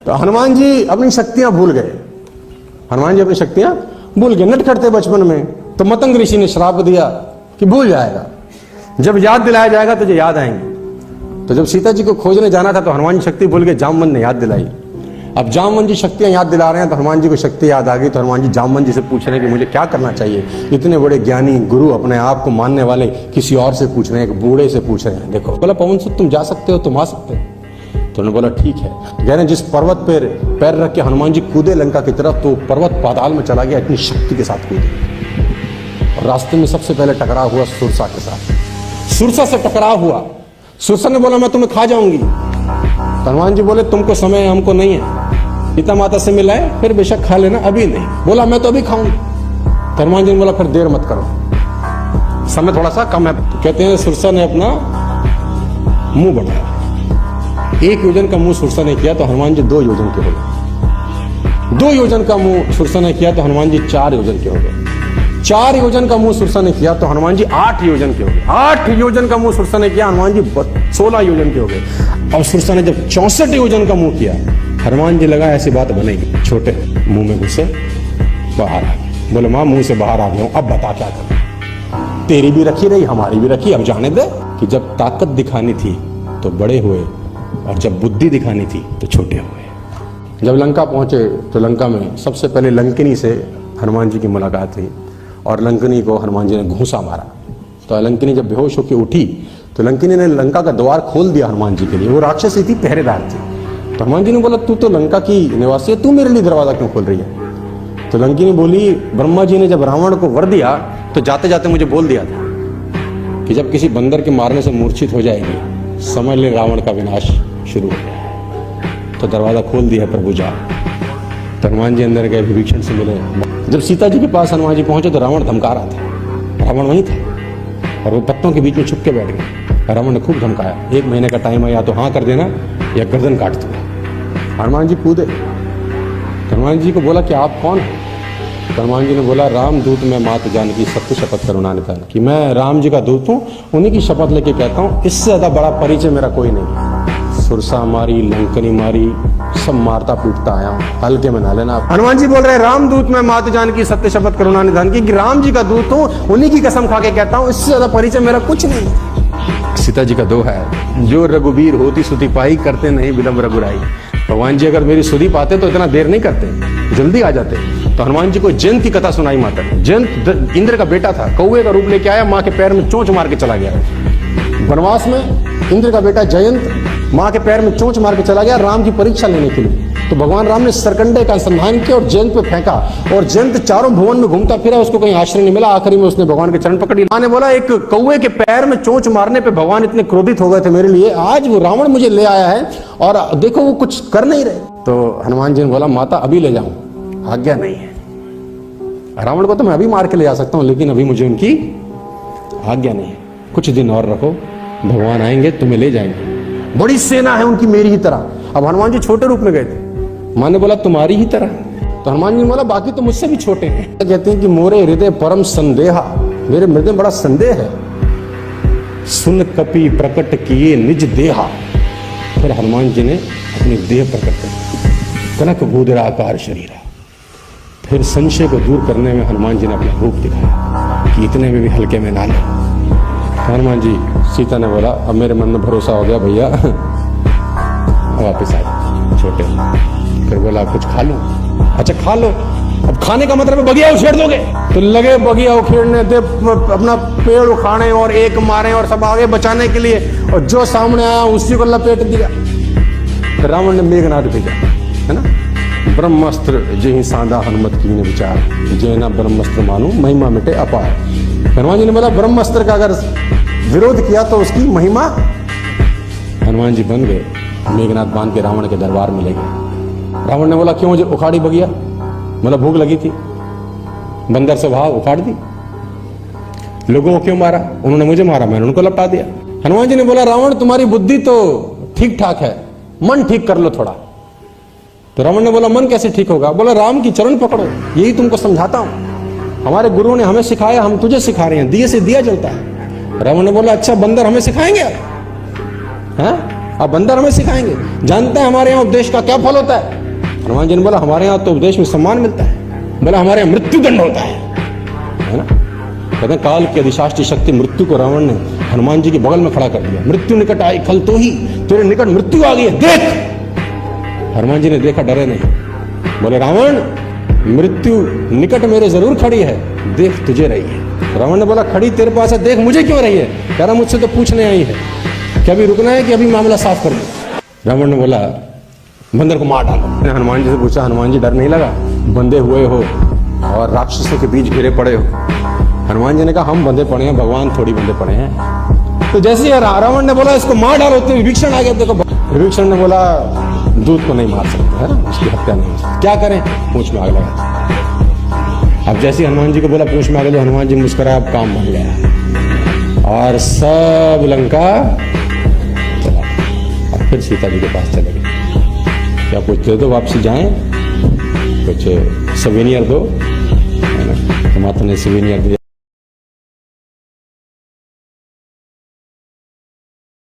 तो हनुमान जी अपनी शक्तियां भूल गए। हनुमान जी अपनी शक्तियां भूल गए, नटखट थे बचपन में। तो मतंग ऋषि ने श्राप दिया कि भूल जाएगा, जब याद दिलाया जाएगा तुझे याद आएंगे। तो जब सीता जी को खोजने जाना था तो हनुमान जी शक्ति भूल गए, जामवंत ने याद दिलाई। अब जामवंत जी शक्तियां याद दिला रहे हैं तो हनुमान जी को शक्ति याद आ गई। तो हनुमान जी जामवंत जी से पूछ रहे हैं कि मुझे क्या करना चाहिए। इतने बड़े ज्ञानी गुरु अपने आप को मानने वाले किसी और से पूछ रहे हैं, एक बूढ़े से पूछ रहे हैं। देखो बोला पवन सुत तुम जा सकते हो, तुम आ सकते हो। तो उन्होंने बोला ठीक है। कह रहे हैं जिस पर्वत पर पैर रख के हनुमान जी कूदे लंका की तरफ, तो पर्वत पाताल में चला गया, इतनी शक्ति के साथ कूदे। और रास्ते में सबसे पहले टकराव हुआ सुरसा के साथ। सुरसा से टकराव हुआ, सुरसा ने बोला मैं तुम्हें खा जाऊंगी। तो हनुमान जी बोले तुमको समय हमको नहीं है, पिता माता से मिलाए फिर बेशक खा लेना, अभी नहीं। बोला मैं तो अभी खाऊंगी। तो हनुमान जी ने बोला फिर देर मत करो, समय थोड़ा सा कम है। तो कहते हैं सुरसा ने अपना मुंह बढ़ाया, 1 योजन का मुंह सुरसा ने किया तो हनुमान जी 2 योजन के हो गए। 2 योजन का मुंह सुरसा ने किया तो हनुमान जी 4 योजन के हो गए। 4 योजन का मुंह सुरसा ने किया तो हनुमान जी 8 योजन के हो गए। 8 योजन का मुंह सुरसा ने किया, हनुमान जी 16 योजन के हो गए। अब सुरसा ने जब 64 योजन का मुंह किया, हनुमान जी लगा ऐसी बात बनेगी, छोटे मुंह में घुसे बाहर आ गए। बोले मां मुंह से बाहर आ गया हूं, अब बता क्या करना। तेरी भी रखी रही, हमारी भी रखी, अब जाने दे। कि जब ताकत दिखानी थी तो बड़े हुए, और जब बुद्धि दिखानी थी तो छोटे हुए। जब लंका पहुंचे तो लंका में सबसे पहले लंकिनी से हनुमान जी की मुलाकात हुई, और लंकिनी को हनुमान जी ने घूंसा मारा। तो लंकिनी जब बेहोश होकर उठी तो लंकिनी ने लंका का द्वार खोल दिया हनुमान जी के लिए। वो राक्षसी थी, पहरेदार थी। तो हनुमान जी ने बोला तू तो लंका की निवासी है, तू मेरे लिए दरवाजा क्यों खोल रही है। तो लंकिनी बोली ब्रह्मा जी ने जब रावण को वर दिया तो जाते जाते मुझे बोल दिया था कि जब किसी बंदर के मारने से मूर्छित हो जाएगी समझ ले रावण का विनाश शुरू हो गया। तो दरवाजा खोल दिया प्रभु जा। तो हनुमान जी अंदर गए, विभीषण से मिले। जब सीता जी के पास हनुमान जी पहुंचे तो रावण धमका रहा था। रावण वहीं था और वो पत्तों के बीच में छुप के बैठ गए। रावण ने खूब धमकाया, 1 महीने का टाइम है, या तो हाँ कर देना या गर्दन काट दूंगा। हनुमान जी कूदे। तो हनुमान जी को बोला कि आप कौन हैं। तो हनुमान जी ने बोला राम दूत मैं मात जानकी सत्य शपथ करुणा निधान, कि मैं राम जी का दूत हूँ, उन्हीं की शपथ लेके कहता हूँ, इससे ज्यादा बड़ा परिचय मेरा कोई नहीं। सुरसा मारी, लंकनी मारी, सब मारता पीटता आया हूँ, हल्के में ना लेना। हनुमान जी बोल रहे राम दूत मैं मात जानकी सत्य शपथ करुणा निधान की, कि राम जी का दूत हूँ, उन्हीं की कसम खा के कहता हूँ, इससे ज्यादा परिचय मेरा कुछ नहीं। सीता जी का दोहा है, जो रघुबीर होती सुधि पाई, करते नहीं विलंब रघुराई। भगवान जी अगर मेरी सुधि पाते तो इतना देर नहीं करते, जल्दी आ जाते। तो हनुमान जी को जयंत की कथा सुनाई माता ने। जयंत इंद्र का बेटा था, कौवे का रूप लेके आया, माँ के पैर में चोंच मार के चला गया। वनवास में इंद्र का बेटा जयंत माँ के पैर में चोंच मार के चला गया राम की परीक्षा लेने के लिए। तो भगवान राम ने सरकंडे का अनुसंधान किया और जयंत पे फेंका, और जयंत चारों भुवन में घूमता फिरा, उसको कहीं आश्रय नहीं मिला। आखिरी में उसने भगवान के चरण पकड़ लिए। माँ ने बोला एक कौवे के पैर में चोंच मारने पे भगवान इतने क्रोधित हो गए थे मेरे लिए, आज वो रावण मुझे ले आया है और देखो वो कुछ कर नहीं रहे। तो हनुमान जी ने बोला माता अभी ले जाऊं, आज्ञा नहीं है। रावण को तो मैं अभी मार के ले जा सकता हूं, लेकिन अभी मुझे उनकी आज्ञा नहीं है, कुछ दिन और रखो, भगवान आएंगे तुम्हें ले जाएंगे। बड़ी सेना है उनकी मेरी ही तरह। अब हनुमान जी छोटे रूप में गए थे, माँ ने बोला तुम्हारी ही तरह। तो हनुमान जी ने बोला बाकी तो मुझसे भी छोटे हैं। कहते हैं कि मोरे हृदय परम संदेहा, मेरे हृदय में बड़ा संदेह है। सुन कपि प्रकट किए निज देहा। फिर हनुमान जी ने अपनी देह प्रकट कर, कनक भूदराकार शरीरा। फिर संशय को दूर करने में हनुमान जी ने अपना रूप दिखाया कि इतने में भी हल्के में ना ले। हनुमान जी, सीता ने बोला अब मेरे मन में भरोसा हो गया भैया, वापिस आ छोटे। फिर बोला कुछ खा लो। अच्छा खा लो। अब खाने का मतलब है बगिया उछेड़ दोगे। तो लगे बगिया उखेड़ने, दे अपना पेड़ उखाड़े और एक मारे और सब आगे बचाने के लिए, और जो सामने आया उसी को लपेट दिया। तो रावण ने मेघनाद भेजा, है ना, ब्रह्मास्त्र जे सांदा हनुमत कीन विचार, जे ना ब्रह्मास्त्र मानू महिमा मिटे अपार। हनुमान जी ने बोला ब्रह्मास्त्र का अगर विरोध किया तो उसकी महिमा। हनुमान जी बन गए, मेघनाद बांध के रावण के दरबार में ले गए। रावण ने बोला क्यों मुझे उखाड़ी बगिया। मतलब भूख लगी थी, बंदर से भाव उखाड़ दी। लोगों को क्यों मारा, उन्होंने मुझे मारा, मैंने उनको लपटा दिया। हनुमान जी ने बोला रावण तुम्हारी बुद्धि तो ठीक ठाक है, मन ठीक कर लो थोड़ा। तो रावण ने बोला मन कैसे ठीक होगा। बोला राम की चरण पकड़ो, यही तुमको समझाता हूं, हमारे गुरुओं ने हमें सिखाया, हम तुझे सिखा रहे हैं, दिए से दिया जलता है। रावण ने बोला अच्छा बंदर हमें सिखाएंगे, हाँ अब बंदर हमें सिखाएंगे। जानते हैं हमारे यहाँ उपदेश का क्या फल होता है? हनुमान जी ने बोला हमारे यहाँ तो उपदेश में सम्मान मिलता है। बोला हमारे यहाँ मृत्युदंड होता है ना। कहते हैं काल की अधिशास्त्री शक्ति मृत्यु को रावण ने हनुमान जी के बगल में खड़ा कर दिया। मृत्यु निकट आई खल तो ही, तेरे निकट मृत्यु आ गई है, देख। हनुमान जी ने देखा, डरे नहीं। बोले रावण मृत्यु निकट मेरे जरूर खड़ी है, देख तुझे रही है। रावण ने बोला खड़ी तेरे पास है, देख मुझे क्यों रही है? कह रहा मुझसे तो पूछने आई है, क्या अभी रुकना है कि अभी मामला साफ कर दो? रावण ने बोला बंदर को मार डालो। हनुमान जी से पूछा, हनुमान जी डर नहीं लगा? बंधे हुए हो और राक्षसों के बीच घिरे पड़े हो। हनुमान जी ने कहा हम बंधे पड़े हैं, भगवान थोड़ी बंधे पड़े हैं। तो जैसे ही रावण ने बोला इसको मार डालो तो विभीषण आ गया। देखो विभीषण ने बोला दूध को नहीं मार सकते, है ना, उसकी हत्या नहीं हो सकती, क्या करें? पूंछ में आग लगा। अब जैसे हनुमान जी को बोला पूंछ में आग, तो हनुमान जी मुस्कुराए, अब काम बन गया और सब लंका चला। अब फिर सीता जी के पास चले गए। क्या कुछ दे दो, वापसी जाएं, कुछ सवेनियर दो, है ना। तो माता ने सवेनियर दिया।